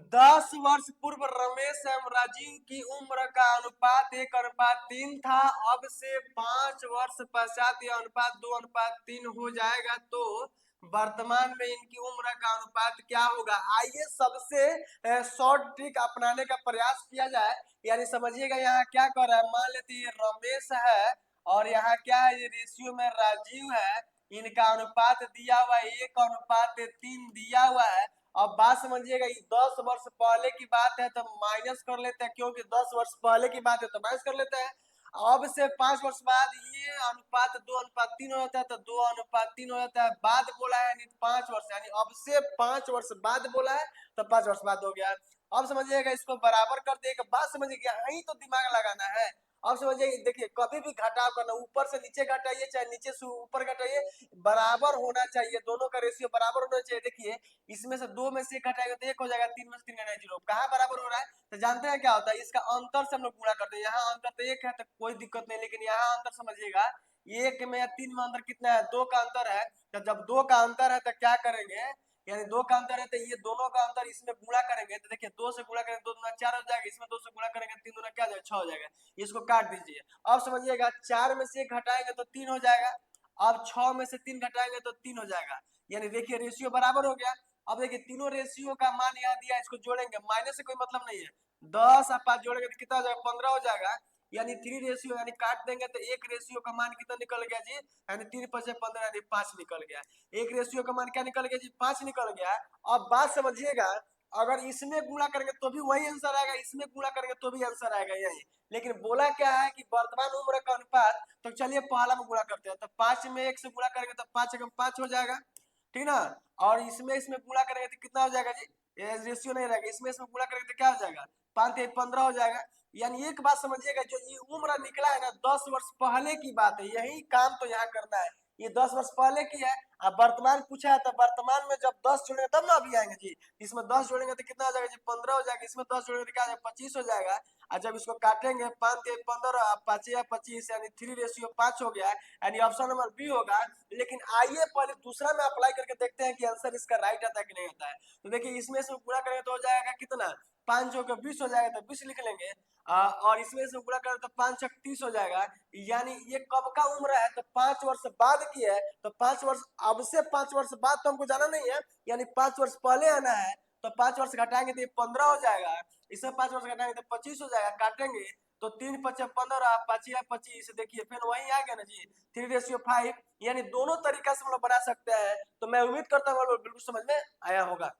10 वर्ष पूर्व रमेश एवं राजीव की उम्र का अनुपात 1:3 था। अब से 5 वर्ष पश्चात यह अनुपात 2:3 हो जाएगा, तो वर्तमान में इनकी उम्र का अनुपात क्या होगा। आइए सबसे शॉर्ट ट्रिक अपनाने का प्रयास किया जाए। यानी समझिएगा यहाँ क्या कर रहा है। मान लेते ये रमेश है और यहाँ क्या है, ये रेशियो में राजीव है। इनका अनुपात दिया हुआ है 1:3 दिया हुआ है। अब बात समझिएगा, ये 10 वर्ष पहले की बात है तो माइनस कर लेते हैं, क्योंकि 10 वर्ष पहले की बात है तो माइनस कर लेते हैं। अब से 5 वर्ष बाद ये अनुपात 2:3 हो जाता है, तो 2:3 हो जाता है। बाद बोला है यानी 5 वर्ष, यानी अब से 5 वर्ष बाद बोला है तो 5 वर्ष बाद हो गया। अब समझिएगा, इसको बराबर कर देगा। बात समझिएगा, यही तो दिमाग लगाना है। अब समझिए, देखिए कभी भी घटाव करना, ऊपर से नीचे घटाइए चाहे नीचे से ऊपर घटाइए, बराबर होना चाहिए। दोनों का रेशियो बराबर होना चाहिए। देखिए इसमें से 2 में से 1 घटाएगा तो 1 हो जाएगा, 3 में से 3 घटाएगा 0। कहाँ बराबर हो रहा है तो जानते हैं क्या होता है, इसका अंतर से हम लोग गुणा करते हैं। यहाँ अंतर तो 1 है तो कोई दिक्कत नहीं, लेकिन यहाँ अंतर समझिएगा 1 में या 3 में अंतर कितना है, 2 का अंतर है। तो जब 2 का अंतर है तो क्या करेंगे, यानी 2 का अंतर है तो ये दोनों का अंतर इसमें गुणा करेंगे तो देखिए 2 से गुणा करेंगे 2 दूना 4 हो जाएगा, इसमें 2 से गुणा करेंगे 3 दूना क्या हो जाएगा 6 हो जाएगा। इसको काट दीजिए। अब समझिएगा 4 में से 1 घटाएंगे तो 3 हो जाएगा। अब 6 में से 3 घटाएंगे तो 3 हो जाएगा। यानी देखिए रेशियो बराबर हो गया। अब देखिए तीनों रेशियो का मान यहाँ दिया है, इसको जोड़ेंगे, माइनस से कोई मतलब नहीं है। 10 आप 5 जोड़ेंगे तो कितना हो जाएगा, 15 हो जाएगा। यानी 3 रेशियो यानी काट देंगे तो एक रेशियो का मान कितना निकल गया जी, यानी 3 5 15 यानी 5 निकल गया। एक रेशियो का मान क्या निकल गया जी, 5 निकल गया। अब बात समझिएगा, अगर इसमें गुणा करेंगे तो भी वही आंसर आएगा, इसमें गुणा करेंगे तो भी आंसर आएगा यही। लेकिन बोला क्या है कि वर्तमान उम्र का अनुपात, तो चलिए पहला में गुणा करते हैं। तो 5 में 1 से गुणा करेंगे तो 5 एकम 5 हो जाएगा, ठीक ना। और इसमें गुणा करेंगे तो कितना हो जाएगा जी, रेशियो नहीं रहेगा, इसमें गुणा करेंगे तो क्या हो जाएगा, 5 15 हो जाएगा। यानी एक बात समझिएगा, जो ये उम्र निकला है ना 10 वर्ष पहले की बात है, यही काम तो यहाँ करना है। ये 10 वर्ष पहले की है। अब वर्तमान पूछा है तो वर्तमान में जब 10 जोड़ेंगे तब ना अभी आएंगे जी। इसमें 10 जोड़ेंगे तो कितना हो जाएगा जी, 15 हो जाएगा। इसमें 10 जोड़ेंगे तो क्या हो जाएगा, 25 हो जाएगा। और जब इसको काटेंगे 5 के 15 5 या 25 यानी 3 रेशियो 5 हो गया, यानी ऑप्शन नंबर बी होगा। लेकिन आइए पहले दूसरा में अप्लाई करके देखते हैं कि आंसर इसका राइट आता है कि नहीं आता है। तो देखिए इसमें से गुणा करेंगे तो हो जाएगा कितना, 5 जो 20 हो जाएगा तो 20 लिख लेंगे। और इसमें से गुणा करें तो 5 30 हो जाएगा। यानी ये कब का उम्र है तो 5 वर्ष बाद की है। तो 5 वर्ष, अब से 5 वर्ष बाद तो हमको जाना नहीं है, यानी 5 वर्ष पहले आना है। तो 5 वर्ष घटाएंगे तो ये 15 हो जाएगा। इसमें 5 वर्ष घटाएंगे तो 25 हो जाएगा। काटेंगे तो 3 5 15 5 या 25, देखिए फिर वही आ गया ना जी, 3 रेशियो 5। यानी दोनों तरीका से हम लोग बना सकते हैं। तो मैं उम्मीद करता हूँ बिल्कुल समझ में आया होगा।